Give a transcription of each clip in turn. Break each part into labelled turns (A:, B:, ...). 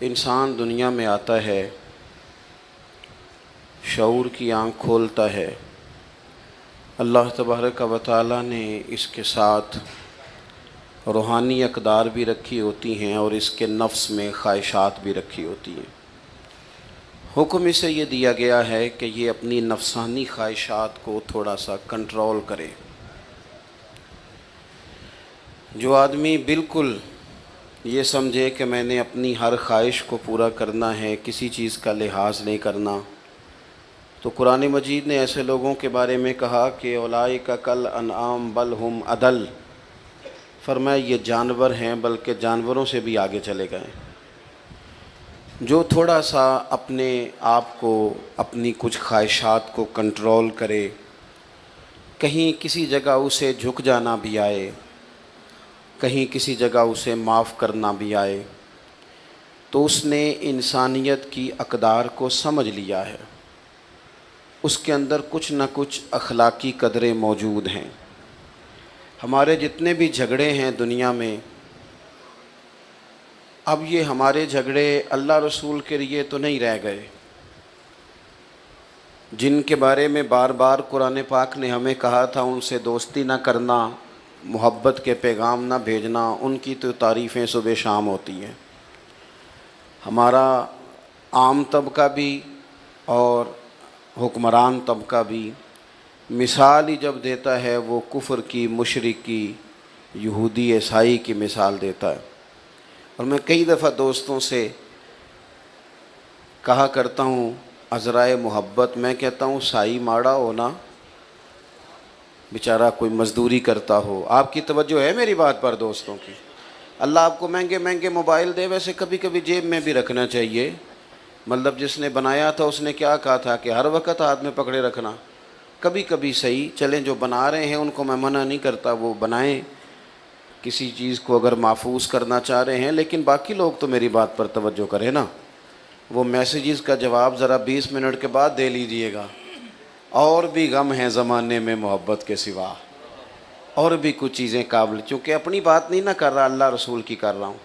A: इंसान दुनिया में आता है, शऊर की आँख खोलता है। अल्लाह तबारक व तआला ने इसके साथ रूहानी अक़दार भी रखी होती हैं और इसके नफ्स में ख्वाहिशात भी रखी होती हैं। हुक्म इसे ये दिया गया है कि ये अपनी नफसानी ख्वाहिशात को थोड़ा सा कंट्रोल करे। जो आदमी बिल्कुल ये समझे कि मैंने अपनी हर ख्वाहिश को पूरा करना है, किसी चीज़ का लिहाज नहीं करना, तो कुरान मजीद ने ऐसे लोगों के बारे में कहा कि औलाइका कल अनआम बल हुम अदल। फरमाया ये जानवर हैं, बल्कि जानवरों से भी आगे चले गए। जो थोड़ा सा अपने आप को, अपनी कुछ ख्वाहिशात को कंट्रोल करे, कहीं किसी जगह उसे झुक जाना भी आए, कहीं किसी जगह उसे माफ़ करना भी आए, तो उसने इंसानियत की अक़दार को समझ लिया है। उसके अंदर कुछ न कुछ अखलाकी कदरें मौजूद हैं। हमारे जितने भी झगड़े हैं दुनिया में, अब ये हमारे झगड़े अल्लाह रसूल के लिए तो नहीं रह गए, जिनके बारे में बार बार कुरान पाक ने हमें कहा था उनसे दोस्ती ना करना, मोहब्बत के पैगाम ना भेजना, उनकी तो तारीफ़ें सुबह शाम होती हैं। हमारा आम तबका भी और हुक्मरान तबका भी मिसाल ही जब देता है वो कुफ्र की, मुशरिकी, यहूदी ईसाई की मिसाल देता है। और मैं कई दफ़ा दोस्तों से कहा करता हूँ अज़राए मोहब्बत, मैं कहता हूँ साई माड़ा हो ना, बेचारा कोई मज़दूरी करता हो। आपकी तवज्जो है मेरी बात पर दोस्तों की? अल्लाह आपको महंगे महंगे मोबाइल दे, वैसे कभी कभी जेब में भी रखना चाहिए। मतलब जिसने बनाया था उसने क्या कहा था कि हर वक्त हाथ में पकड़े रखना, कभी कभी सही चलें। जो बना रहे हैं उनको मैं मना नहीं करता, वो बनाएं, किसी चीज़ को अगर महफूज करना चाह रहे हैं, लेकिन बाकी लोग तो मेरी बात पर तवज्जो करें ना। वो मैसेजेस का जवाब ज़रा 20 मिनट के बाद दे लीजिएगा। और भी गम हैं ज़माने में मोहब्बत के सिवा, और भी कुछ चीज़ें काबिल, चूँकि अपनी बात नहीं ना कर रहा, अल्लाह रसूल की कर रहा हूँ,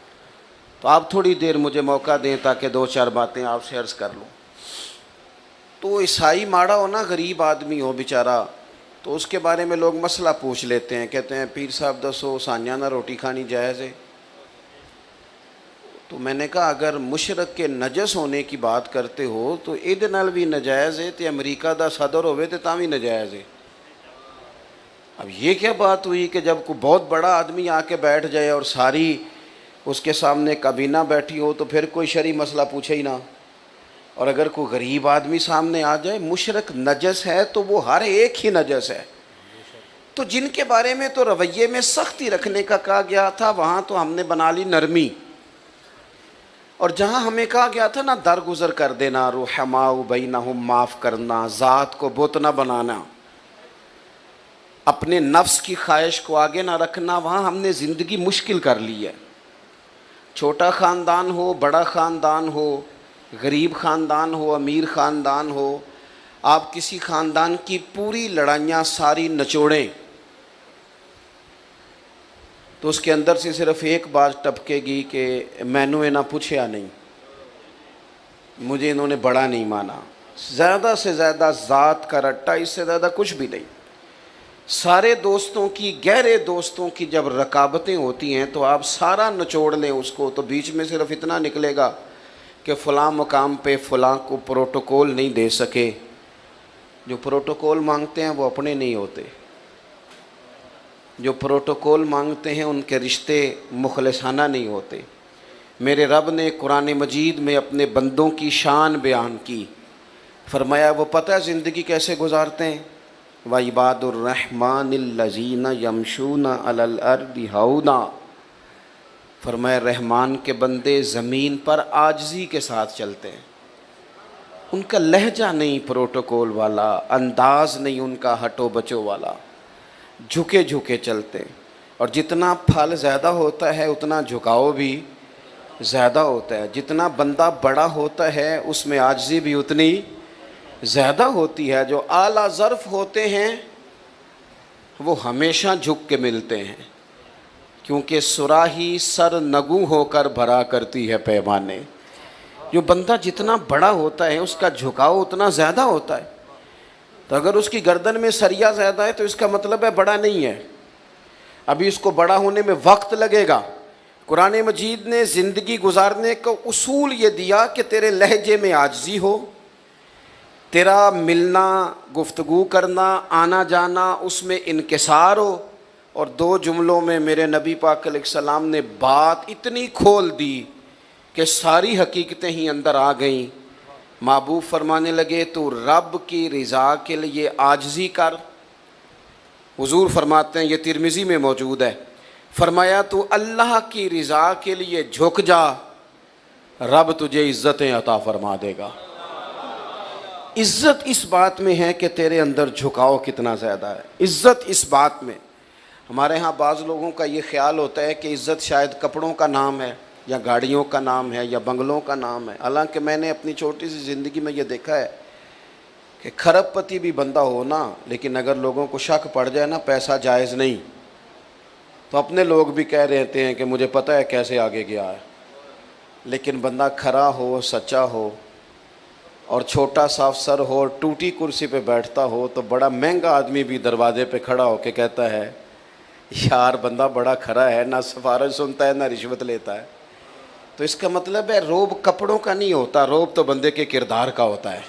A: तो आप थोड़ी देर मुझे मौका दें ताकि 2-4 बातें आपसे अर्ज़ कर लूँ। तो ईसाई माड़ा हो ना, गरीब आदमी हो बेचारा, तो उसके बारे में लोग मसला पूछ लेते हैं, कहते हैं पीर साहब दसो सानिया ना रोटी खानी जायज़ है। तो मैंने कहा अगर मुशरक के नजस होने की बात करते हो तो इहदे नाल भी नजायज़ है, तो अमरीका दा सदर होवे तो तां भी नजायज़ है। अब ये क्या बात हुई कि जब कोई बहुत बड़ा आदमी आके बैठ जाए और सारी उसके सामने काबीना बैठी हो तो फिर कोई शरी मसला पूछे ही ना। और अगर कोई गरीब आदमी सामने आ जाए, मुशरक नजस है तो वो हर एक ही नजस है। तो जिनके बारे में तो रवैये में सख्ती रखने का कहा गया था, वहाँ तो हमने बना ली नरमी। और जहाँ हमें कहा गया था ना दरगुजर कर देना, रुहमाउ बैनहुम, माफ़ करना, ज़ात को बुत ना बनाना, अपने नफ्स की ख्वाहिश को आगे ना रखना, वहाँ हमने ज़िंदगी मुश्किल कर ली है। छोटा ख़ानदान हो, बड़ा ख़ानदान हो, गरीब ख़ानदान हो, अमीर ख़ानदान हो, आप किसी ख़ानदान की पूरी लड़ाइयाँ सारी नचोड़ें तो उसके अंदर से सिर्फ एक बात टपकेगी कि मैनू इन्हें पूछया नहीं, मुझे इन्होंने बड़ा नहीं माना। ज़्यादा से ज़्यादा ज़ात का रट्टा, इससे ज़्यादा कुछ भी नहीं। सारे दोस्तों की, गहरे दोस्तों की जब रकाबतें होती हैं तो आप सारा निचोड़ लें उसको, तो बीच में सिर्फ इतना निकलेगा कि फ़लाँ मकाम पे फ़लाँ को प्रोटोकॉल नहीं दे सके। जो प्रोटोकॉल मांगते हैं वो अपने नहीं होते, जो प्रोटोकॉल मांगते हैं उनके रिश्ते मुखलिसाना नहीं होते। मेरे रब ने कुरान मजीद में अपने बंदों की शान बयान की, फरमाया वो पता है ज़िंदगी कैसे गुजारते हैं, व इबादुर्रहमानिल्लज़ीना यमशूना अलल अर्दि हौना। फरमाया रहमान के बंदे ज़मीन पर आजिज़ी के साथ चलते हैं। उनका लहजा नहीं प्रोटोकॉल वाला, अंदाज नहीं उनका हटो बचो वाला, झुके झुके चलते हैं। और जितना फल ज़्यादा होता है उतना झुकाव भी ज़्यादा होता है। जितना बंदा बड़ा होता है उसमें आजिज़ी भी उतनी ज़्यादा होती है। जो आला ज़र्फ़ होते हैं वो हमेशा झुक के मिलते हैं, क्योंकि सुराही सर नगू होकर भरा करती है पैमाने। जो बंदा जितना बड़ा होता है उसका झुकाव उतना ज़्यादा होता है। तो अगर उसकी गर्दन में सरिया ज़्यादा है तो इसका मतलब है बड़ा नहीं है, अभी इसको बड़ा होने में वक्त लगेगा। कुरान मजीद ने ज़िंदगी गुजारने का उसूल ये दिया कि तेरे लहजे में आजिज़ी हो, तेरा मिलना, गुफ्तगू करना, आना जाना, उसमें इनकिसार हो। और 2 जुमलों में मेरे नबी पाक अलैहिस्सलाम ने बात इतनी खोल दी कि सारी हकीकतें ही अंदर आ गईं। महबूब फरमाने लगे तू रब की रज़ा के लिए आजिज़ी कर। हुजूर फरमाते हैं, ये तिरमिज़ी में मौजूद है, फरमाया तू अल्लाह की रज़ा के लिए झुक जा, रब तुझे इज़्ज़तें अता फरमा देगा। इज़्ज़त इस बात में है कि तेरे अंदर झुकाव कितना ज़्यादा है। इज़्ज़त इस बात में, हमारे यहाँ बाज़ लोगों का ये ख्याल होता है कि इज़्ज़त शायद कपड़ों का नाम है या गाड़ियों का नाम है या बंगलों का नाम है। हालांकि मैंने अपनी छोटी सी ज़िंदगी में ये देखा है कि खरबपति भी बंदा हो ना, लेकिन अगर लोगों को शक पड़ जाए ना पैसा जायज़ नहीं, तो अपने लोग भी कह रहते हैं कि मुझे पता है कैसे आगे गया है। लेकिन बंदा खरा हो, सच्चा हो और छोटा सा अफसर हो, टूटी कुर्सी पे बैठता हो, तो बड़ा महंगा आदमी भी दरवाजे पे खड़ा होकर कहता है यार बंदा बड़ा खरा है, ना सिफारिश सुनता है ना रिश्वत लेता है। तो इसका मतलब है रोब कपड़ों का नहीं होता, रोब तो बंदे के किरदार का होता है।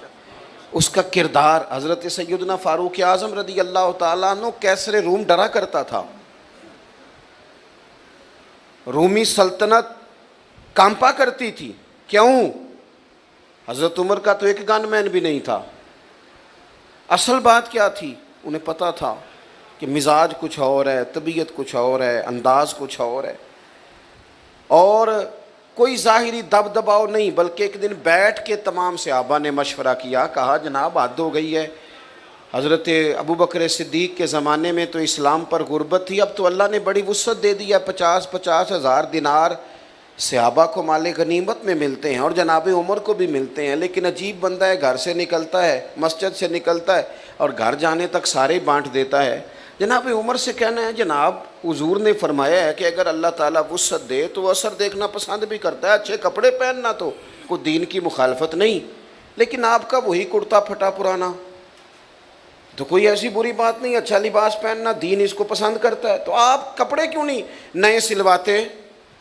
A: उसका किरदार, हज़रत सैयदना फ़ारूक आज़म रज़ी अल्लाह तआला अन्हु कैसरे रूम डरा करता था, रूमी सल्तनत कांपा करती थी। क्यों? हज़रत उमर का तो एक गनमैन भी नहीं था। असल बात क्या थी? उन्हें पता था कि मिजाज कुछ और है, तबीयत कुछ और है, अंदाज़ कुछ और है, और कोई ज़ाहिरी दब दबाव नहीं, बल्कि एक दिन बैठ के तमाम सहाबा ने मशवरा किया, कहा जनाब हद हो गई है। हज़रत अबू बकर सिद्दीक़ के ज़माने में तो इस्लाम पर गुर्बत थी, अब तो अल्लाह ने बड़ी वुसअत दे दी है, 50-50 हज़ार दिनार सहाबा को माले गनीमत में मिलते हैं और जनाब उमर को भी मिलते हैं। लेकिन अजीब बंदा है, घर से निकलता है, मस्जिद से निकलता है और घर जाने तक सारे बांट देता है। जनाब उमर से कहना है जनाब हुजूर ने फरमाया है कि अगर अल्लाह ताला वुसअत दे तो असर देखना पसंद भी करता है, अच्छे कपड़े पहनना तो कोई दीन की मुखालफत नहीं, लेकिन आपका वही कुर्ता फटा पुराना, तो कोई ऐसी बुरी बात नहीं, अच्छा लिबास पहनना दीन इसको पसंद करता है, तो आप कपड़े क्यों नहीं नए सिलवाते?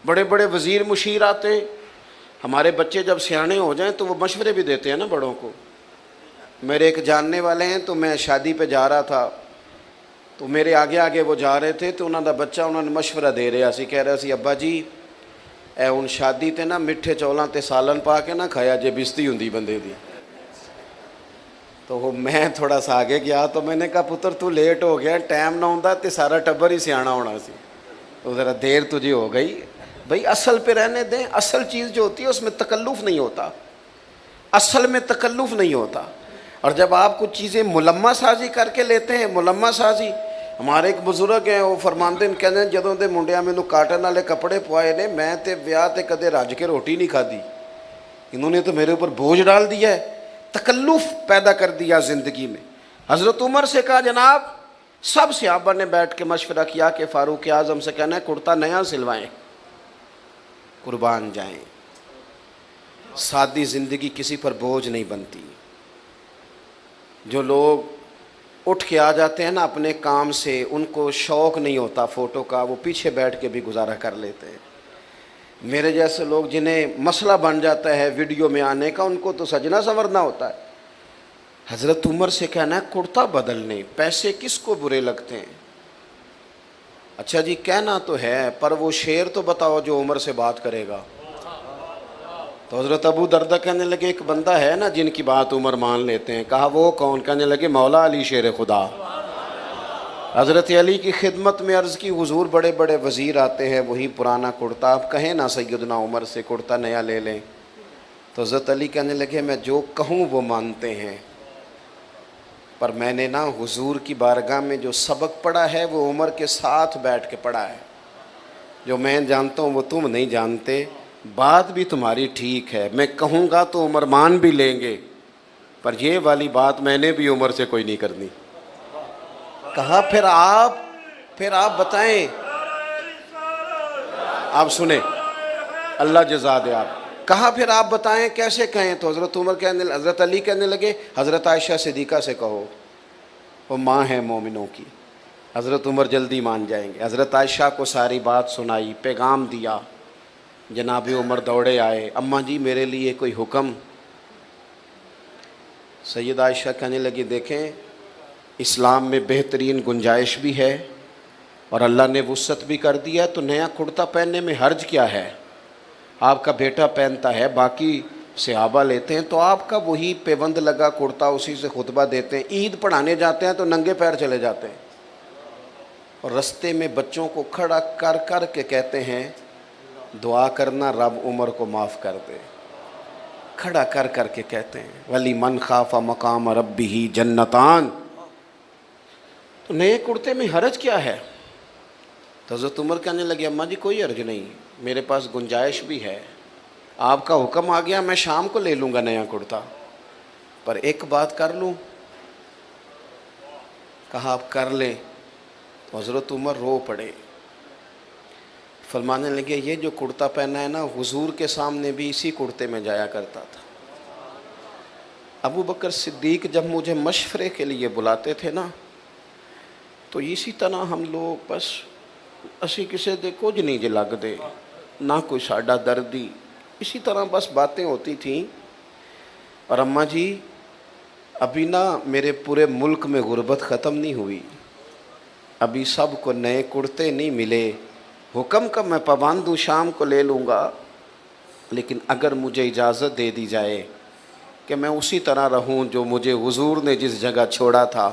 A: बड़े बड़े वज़ीर मुशीर आते, हमारे बच्चे जब सियाने हो जाएं तो वो मशवरे भी देते हैं ना बड़ों को। मेरे एक जानने वाले हैं, तो मैं शादी पे जा रहा था, तो मेरे आगे आगे वो जा रहे थे, तो उन्होंने बच्चा उन्होंने मशवरा दे रहा सी, कह रहा सी अब्बा जी ए हुण शादी ते ना मिठे चौलों ते सालन पा के ना खाया जे बिस्ती हुंदी बंदे दी। तो वो मैं थोड़ा सा आगे गया, तो मैंने कहा पुत्र तू लेट हो गया, टाइम ना होंदा तो सारा टब्बर ही सियाना होना सी, तो ज़रा देर तुझे हो गई। भाई असल पे रहने दें, असल चीज़ जो होती है उसमें तकल्लुफ़ नहीं होता, असल में तकल्लुफ़ नहीं होता। और जब आप कुछ चीज़ें मुलम्मा साजी करके लेते हैं, मुलम्मा साजी, हमारे एक बुजुर्ग हैं वो फरमाते हैं, कहते हैं जदों दे मुंडिया मैनू काटन वाले कपड़े पवाए ने, मैं तो ब्याह ते कदे रज के रोटी नहीं खाधी, इन्होंने तो मेरे ऊपर बोझ डाल दिया है, तकल्लुफ़ पैदा कर दिया ज़िंदगी में। हज़रत उमर से कहा जनाब, सब सहाबा ने बैठ के मशवरा किया कि फ़ारूक आज़म से कहना है कुर्ता नया सिलवाएं, कुर्बान जाएं। सादी ज़िंदगी किसी पर बोझ नहीं बनती। जो लोग उठ के आ जाते हैं ना अपने काम से, उनको शौक़ नहीं होता फ़ोटो का, वो पीछे बैठ के भी गुजारा कर लेते हैं। मेरे जैसे लोग जिन्हें मसला बन जाता है वीडियो में आने का, उनको तो सजना संवरना होता है। हज़रत उमर से कहना है कुर्ता बदलने, पैसे किसको बुरे लगते हैं? अच्छा जी कहना तो है, पर वो शेर तो बताओ जो उमर से बात करेगा। तो हज़रत अबू दरदा कहने लगे एक बंदा है ना जिनकी बात उमर मान लेते हैं। कहा वो कौन? कहने लगे मौला अली शेर खुदा। हज़रत अली की खिदमत में अर्ज़ की हुजूर बड़े बड़े वज़ीर आते हैं, वही पुराना कुर्ता, आप कहें ना सैयदना उमर से कुर्ता नया ले लें। तो हज़रत अली कहने लगे मैं जो कहूँ वो मानते हैं, पर मैंने ना हुजूर की बारगाह में जो सबक पढ़ा है वो उमर के साथ बैठ के पढ़ा है। जो मैं जानता हूँ वो तुम नहीं जानते। बात भी तुम्हारी ठीक है, मैं कहूँगा तो उमर मान भी लेंगे, पर ये वाली बात मैंने भी उमर से कोई नहीं करनी। कहा फिर आप बताएं। आप सुने, अल्लाह जज़ा दे। आप कहा फिर आप बताएं कैसे कहें? तो हज़रत अली कहने लगे हज़रत आयशा सिद्दीक़ा से कहो, वो माँ है मोमिनों की। हज़रत उमर जल्दी मान जाएंगे। हज़रत आयशा को सारी बात सुनाई, पैगाम दिया। जनाब उमर दौड़े आए, अम्मा जी मेरे लिए कोई हुक्म? सैयद आयशा कहने लगी देखें, इस्लाम में बेहतरीन गुंजाइश भी है और अल्लाह ने वुसअत भी कर दिया, तो नया कुर्ता पहनने में हर्ज क्या है? आपका बेटा पहनता है, बाकी सहाबा लेते हैं, तो आपका वही पेबंद लगा कुर्ता, उसी से खुतबा देते हैं। ईद पढ़ाने जाते हैं तो नंगे पैर चले जाते हैं और रास्ते में बच्चों को खड़ा कर कर के कहते हैं दुआ करना रब उमर को माफ़ कर दे। खड़ा कर कर के कहते हैं वली मन खाफा मकाम रब्बिही जन्नतान। तो नए कुर्ते में हरज क्या है? तो हज़रत उमर कहने लगे अम्मा जी कोई हर्ज नहीं, मेरे पास गुंजाइश भी है, आपका हुक्म आ गया, मैं शाम को ले लूँगा नया कुर्ता, पर एक बात कर लूँ? कहा आप कर लें। तो हज़रत उमर रो पड़े, फरमाने लगे ये जो कुर्ता पहना है ना, हुजूर के सामने भी इसी कुर्ते में जाया करता था। अबू बकर सिद्दीक जब मुझे मशवरे के लिए बुलाते थे ना, तो इसी तरह हम लोग बस असी किसी दे कुछ नहीं जे लगदे, ना कोई साडा दर्दी, इसी तरह बस बातें होती थीं। और अम्मा जी अभी ना मेरे पूरे मुल्क में गुर्बत ख़त्म नहीं हुई, अभी सब को नए कुर्ते नहीं मिले, हुक्म का मैं पाबंद हूँ, शाम को ले लूँगा, लेकिन अगर मुझे इजाज़त दे दी जाए कि मैं उसी तरह रहूँ जो मुझे हुजूर ने जिस जगह छोड़ा था,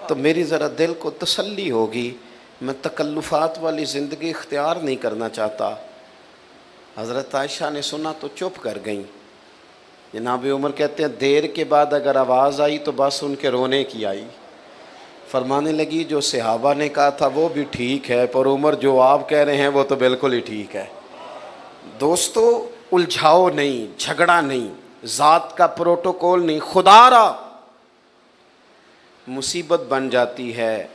A: तो मेरी ज़रा दिल को तसल्ली होगी। मैं तकल्लुफ़ात वाली ज़िंदगी इख्तियार नहीं करना चाहता। हज़रत आयशा ने सुना तो चुप कर गईं। जनाब उमर कहते हैं देर के बाद अगर आवाज़ आई तो बस उनके रोने की आई। फरमाने लगी जो सहाबा ने कहा था वो भी ठीक है, पर उमर जो आप कह रहे हैं वो तो बिल्कुल ही ठीक है। दोस्तों उलझाओ नहीं, झगड़ा नहीं, ज़ात का प्रोटोकॉल नहीं, खुदारा मुसीबत बन जाती है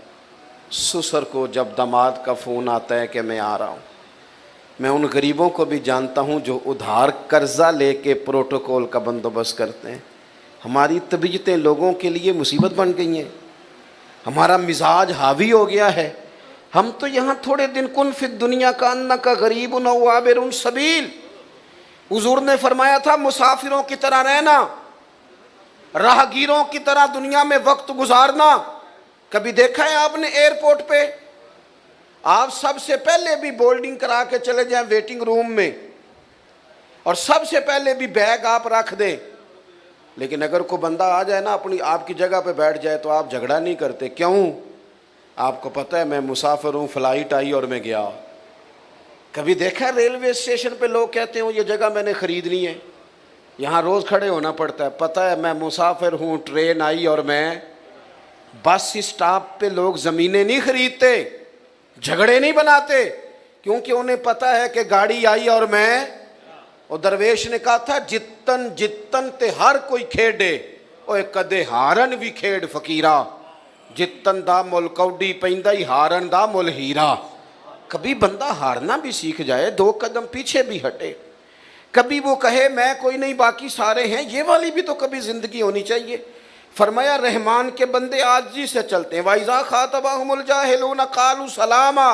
A: ससुर को जब दामाद का फ़ोन आता है कि मैं आ रहा हूँ। मैं उन गरीबों को भी जानता हूँ जो उधार कर्जा लेके प्रोटोकॉल का बंदोबस्त करते हैं। हमारी तबीयतें लोगों के लिए मुसीबत बन गई हैं, हमारा मिजाज हावी हो गया है। हम तो यहाँ थोड़े दिन कुन फिर दुनिया का अन्ना का गरीब न वाबिरुन सबील। हुजूर ने फरमाया था मुसाफिरों की तरह रहना, राहगीरों की तरह दुनिया में वक्त गुजारना। कभी देखा है आपने एयरपोर्ट पे आप सबसे पहले भी बोर्डिंग करा के चले जाएं वेटिंग रूम में, और सबसे पहले भी बैग आप रख दें, लेकिन अगर कोई बंदा आ जाए ना अपनी आपकी जगह पे बैठ जाए तो आप झगड़ा नहीं करते? क्यों? आपको पता है मैं मुसाफिर हूँ, फ़्लाइट आई और मैं गया। कभी देखा है रेलवे स्टेशन पे लोग कहते हैं ये जगह मैंने ख़रीदनी है, यहाँ रोज़ खड़े होना पड़ता है? पता है मैं मुसाफिर हूँ, ट्रेन आई और मैं। बस स्टॉप पे लोग ज़मीनें नहीं खरीदते, झगड़े नहीं बनाते, क्योंकि उन्हें पता है कि गाड़ी आई और मैं। और दरवेश ने कहा था जितन जितन ते हर कोई खेडे, ओए कदे हारन भी खेड फकीरा, जितन दा मुल कौडी पैंदा ही हारन दा मुल हीरा। कभी बंदा हारना भी सीख जाए, 2 कदम पीछे भी हटे, कभी वो कहे मैं कोई नहीं बाकी सारे हैं, ये वाली भी तो कभी ज़िंदगी होनी चाहिए। फरमाया रहमान के बंदे आजी से चलते हैं, वाइजा खातबाहुमुल जाहिलून कालू सलामा।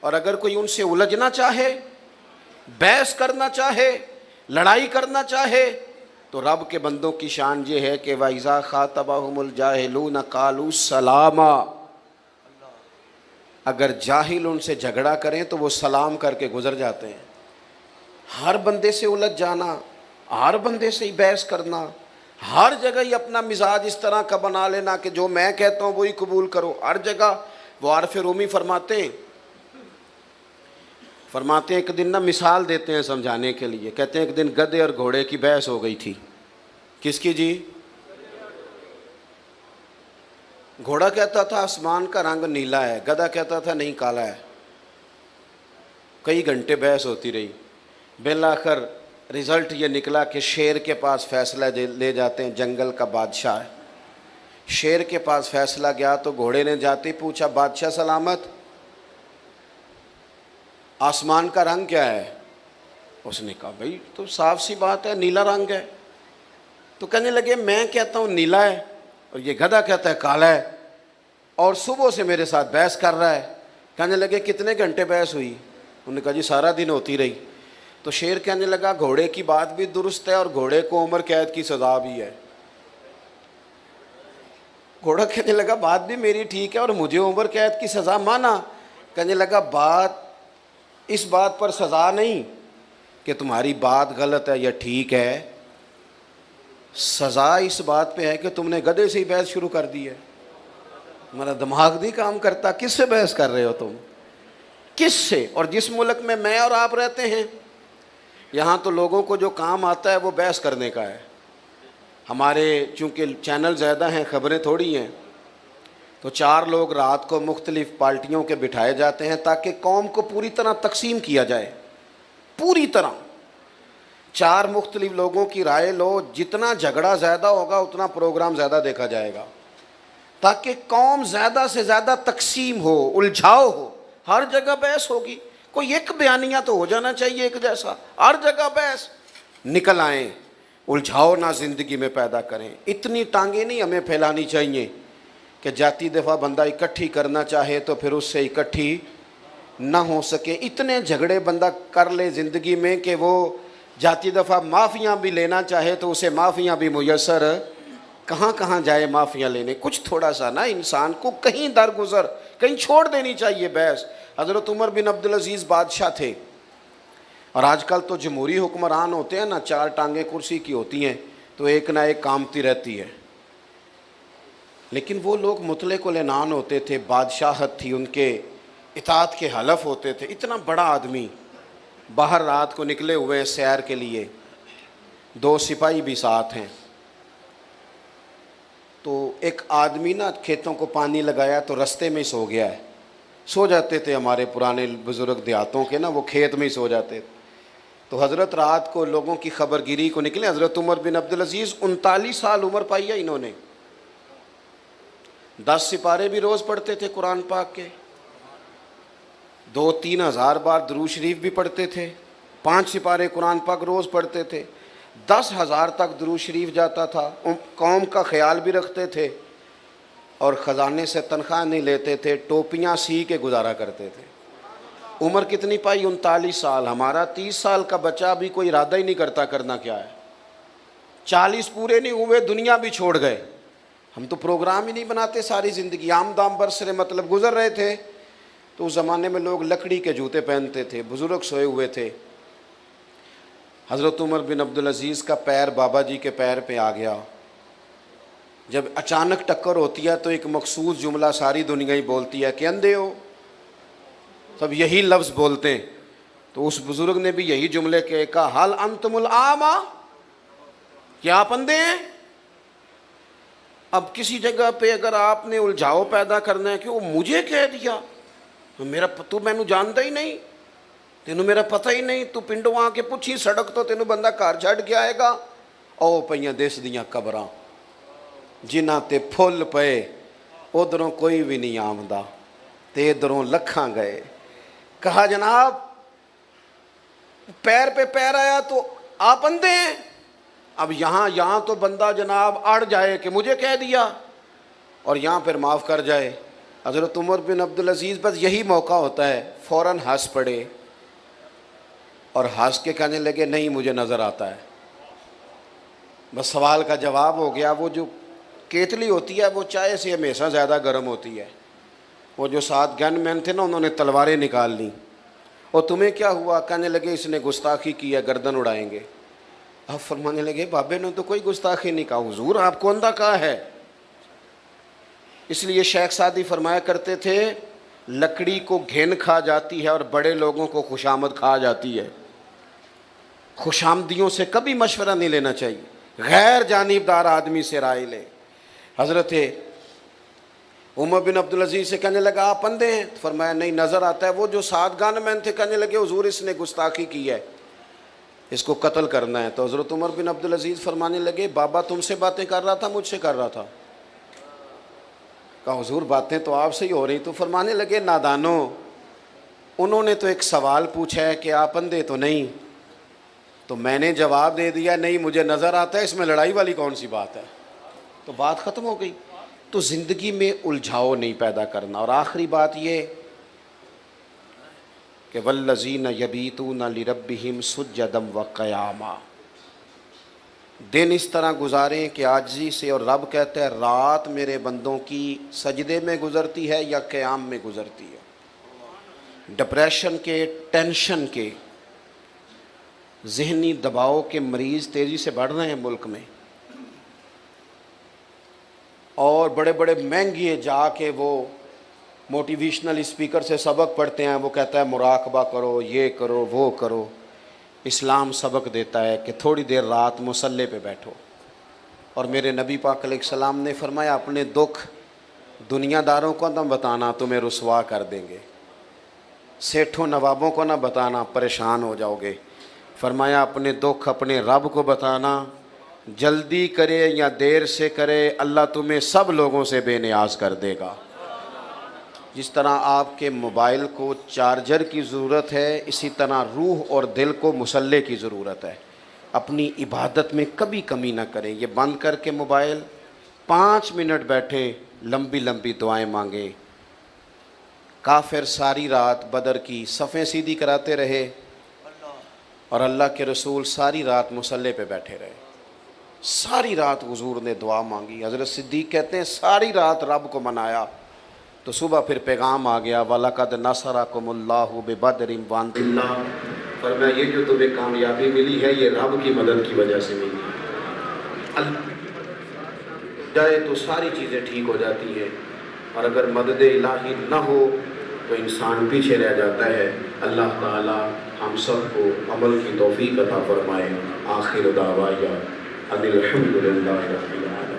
A: और अगर कोई उनसे उलझना चाहे, बहस करना चाहे, लड़ाई करना चाहे, तो रब के बंदों की शान ये है कि वाइजा खातबाहुमुल जाहिलून कालू सलामा। अगर जाहिल उनसे झगड़ा करें तो वो सलाम करके गुजर जाते हैं। हर बंदे से उलझ जाना, हर बंदे से ही बहस करना, हर जगह ही अपना मिजाज इस तरह का बना लेना कि जो मैं कहता हूँ वही कबूल करो हर जगह। वो आरफ रूमी फरमाते हैं एक दिन ना मिसाल देते हैं समझाने के लिए। कहते हैं एक दिन गधे और घोड़े की बहस हो गई थी। किसकी जी? घोड़ा कहता था आसमान का रंग नीला है, गधा कहता था नहीं काला है। कई घंटे बहस होती रही, बिल आखिर रिज़ल्ट ये निकला कि शेर के पास फैसला ले जाते हैं, जंगल का बादशाह है। शेर के पास फैसला गया तो घोड़े ने जाते ही पूछा बादशाह सलामत, आसमान का रंग क्या है? उसने कहा भाई तो साफ सी बात है नीला रंग है। तो कहने लगे मैं कहता हूँ नीला है और ये गधा कहता है काला है, और सुबह से मेरे साथ बहस कर रहा है। कहने लगे कितने घंटे बहस हुई? उन्होंने कहा जी सारा दिन होती रही। तो शेर कहने लगा घोड़े की बात भी दुरुस्त है और घोड़े को उम्र कैद की सज़ा भी है। घोड़ा कहने लगा बात भी मेरी ठीक है और मुझे उम्र कैद की सज़ा माना। कहने लगा बात इस बात पर सज़ा नहीं कि तुम्हारी बात गलत है या ठीक है, सज़ा इस बात पे है कि तुमने गधे से ही बहस शुरू कर दी है। मेरा दिमाग नहीं काम करता, किससे बहस कर रहे हो तुम, किससे? और जिस मुल्क में मैं और आप रहते हैं यहाँ तो लोगों को जो काम आता है वो बहस करने का है। हमारे चूँकि चैनल ज़्यादा हैं, खबरें थोड़ी हैं, तो 4 लोग रात को मुख्तलिफ़ पार्टियों के बिठाए जाते हैं ताकि कौम को पूरी तरह तकसीम किया जाए। पूरी तरह 4 मुख्तलिफ लोगों की राय लो, जितना झगड़ा ज़्यादा होगा उतना प्रोग्राम ज़्यादा देखा जाएगा, ताकि कौम ज़्यादा से ज़्यादा तकसीम हो, उलझाव हो। हर जगह बहस होगी, कोई एक बयानिया तो हो जाना चाहिए एक जैसा, हर जगह बहस। निकल आएँ, उलझाव ना ज़िंदगी में पैदा करें। इतनी टांगें नहीं हमें फैलानी चाहिए कि जाती दफ़ा बंदा इकट्ठी करना चाहे तो फिर उससे इकट्ठी ना हो सके। इतने झगड़े बंदा कर ले ज़िंदगी में कि वो जाती दफ़ा माफ़ियाँ भी लेना चाहे तो उसे माफ़ियाँ भी मुयस्सर कहाँ कहाँ जाए माफ़ियाँ लेने। कुछ थोड़ा सा ना इंसान को कहीं दरगुजर कहीं छोड़ देनी चाहिए बहस। हज़रत उमर बिन अब्दुल अज़ीज़ बादशाह थे, और आजकल तो जमहूरी हुक्मरान होते हैं ना, 4 टांगें कुर्सी की होती हैं तो एक ना एक कामती रहती है। लेकिन वो लोग मुतलक़ उल ऐनान होते थे, बादशाहत थी उनके, इताअत के हलफ होते थे। इतना बड़ा आदमी बाहर रात को निकले हुए हैं सैर के लिए, 2 सिपाही भी साथ हैं। तो एक आदमी ना खेतों को पानी लगाया तो रास्ते में ही सो गया है। सो जाते थे हमारे पुराने बुज़ुर्ग देहातों के ना, वो खेत में ही सो जाते थे। तो हज़रत रात को लोगों की खबरगिरी को निकले। हज़रत उमर बिन अब्दुल अज़ीज़ 39 साल उम्र पाई है इन्होंने। 10 सिपारे भी रोज़ पढ़ते थे कुरान पाक के, 2-3 हज़ार बार दुरूद शरीफ भी पढ़ते थे, 5 सिपारे कुरान पाक रोज़ पढ़ते थे, 10,000 तक दुरूद शरीफ जाता था। कौम का ख्याल भी रखते थे और ख़जाने से तनख्वाह नहीं लेते थे, टोपियाँ सी के गुजारा करते थे। उम्र कितनी पाई? 39 साल। हमारा 30 साल का बच्चा भी कोई इरादा ही नहीं करता करना क्या है। 40 पूरे नहीं हुए दुनिया भी छोड़ गए। हम तो प्रोग्राम ही नहीं बनाते, सारी ज़िंदगी आमदाम बरसरे मतलब गुजर रहे थे। तो उस ज़माने में लोग लकड़ी के जूते पहनते थे, बुज़ुर्ग सोए हुए थे। हज़रत उमर बिन अब्दुल अज़ीज़ का पैर बाबा जी के पैर पे आ गया। जब अचानक टक्कर होती है तो एक मखसूस जुमला सारी दुनिया ही बोलती है कि अंधे हो, सब यही लफ्ज़ बोलते हैं। तो उस बुज़ुर्ग ने भी यही जुमले के कहा, हल अंतुमुल आमा, क्या आप अंधे हैं? अब किसी जगह पे अगर आपने उलझाव पैदा करना है कि वो मुझे कह दिया, मेरा तू मैनू जानता ही नहीं, तेनू मेरा पता ही नहीं, तू पिंडों आके पुछी सड़क तो तेनू बंदा घर छड़ के आएगा। ओ पईयां देश दियां कबरां जिन्हां ते फुल पे, उधरों कोई भी नहीं आमदा ते इधरों लखां गए। कहा जनाब पैर पे पैर आया तो आप अंधे हैं। अब यहाँ तो बंदा जनाब अड़ जाए कि मुझे कह दिया, और यहाँ फिर माफ़ कर जाए। हज़रत उमर बिन अब्दुल अज़ीज़ बस यही मौका होता है, फ़ौरन हंस पड़े और हंस के कहने लगे नहीं मुझे नज़र आता है। बस सवाल का जवाब हो गया। वो जो केतली होती है वो चाय से हमेशा ज़्यादा गर्म होती है। वो जो 7 गनमैन थे ना, उन्होंने तलवारें निकाल ली। और तुम्हें क्या हुआ? कहने लगे इसने गुस्ताखी की है, गर्दन उड़ाएंगे। अब फरमाने लगे बाबे ने तो कोई गुस्ताखी नहीं कहा, हुजूर आपको अंधा कहा है। इसलिए शेख सादी फरमाया करते थे, लकड़ी को घिन खा जाती है और बड़े लोगों को खुशामद खा जाती है। खुशामदियों से कभी मशवरा नहीं लेना चाहिए, गैर जानिबदार आदमी से राय ले। हज़रत उमर बिन अब्दुल अज़ीज़ से कहने लगा आप अंधे हैं? तो फरमाया नहीं नज़र आता है। वो जो 7 गनमैन थे कहने लगे हुजूर इसने गुस्ताखी की है, इसको कत्ल करना है। तो हज़रत उमर बिन अब्दुल अज़ीज़ फरमाने लगे बाबा तुमसे बातें कर रहा था मुझसे कर रहा था? कहा हुजूर बातें तो आपसे ही हो रही। तो फरमाने लगे नादानो, उन्होंने तो एक सवाल पूछा है कि आप अंधे तो नहीं, तो मैंने जवाब दे दिया नहीं मुझे नज़र आता है, इसमें लड़ाई वाली कौन सी बात है, तो बात ख़त्म हो गई। तो ज़िंदगी में उलझाव नहीं पैदा करना। और आखिरी बात ये कि वल्लज़ीन यबीतून लिरब्बिहिम सुज्जदम व क़यामा, दिन इस तरह गुजारें कि आजिज़ी से, और रब कहते हैं रात मेरे बंदों की सजदे में गुज़रती है या क़याम में गुज़रती है। डिप्रेशन के, टेंशन के, ज़हनी दबाव के मरीज़ तेज़ी से बढ़ रहे हैं मुल्क में, और बड़े बड़े महंगे जाके वो मोटिवेशनल स्पीकर से सबक पढ़ते हैं, वो कहता है मुराकबा करो, ये करो, वो करो। इस्लाम सबक देता है कि थोड़ी देर रात मुसल्ले पे बैठो। और मेरे नबी पाक अलैहिस्सलाम ने फरमाया अपने दुख दुनियादारों को ना बताना, तुम्हें रुसवा कर देंगे, सेठों नवाबों को ना बताना, परेशान हो जाओगे। फरमाया अपने दुख अपने रब को बताना, जल्दी करे या देर से करे अल्लाह तुम्हें सब लोगों से बेनियाज कर देगा। जिस तरह आपके मोबाइल को चार्जर की ज़रूरत है, इसी तरह रूह और दिल को मुसल्ले की ज़रूरत है। अपनी इबादत में कभी कमी ना करें। ये बंद करके मोबाइल 5 मिनट बैठे, लंबी लंबी दुआएं मांगे। काफिर सारी रात बदर की सफ़ें सीधी कराते रहे और अल्लाह के रसूल सारी रात मुसल्ले पे बैठे रहे। सारी रात हुजूर ने दुआ मांगी। हज़रत सिद्दीक़ कहते हैं सारी रात रब को मनाया। तो सुबह फिर पैगाम आ गया, वलक़द नसरकुमुल्लाहु बिबदरिन वअंतुम, फरमाया ये जो तुम्हें कामयाबी मिली है ये रब की मदद की वजह से मिली है। जाए तो सारी चीज़ें ठीक हो जाती हैं, और अगर मदद इलाही न हो तो इंसान पीछे रह जाता है। अल्लाह ताला हम सबको अमल की तौफीक अता फरमाए। आखिर दावाया अनिल हम्दुलिल्लाहि रब्बिल आलमीन।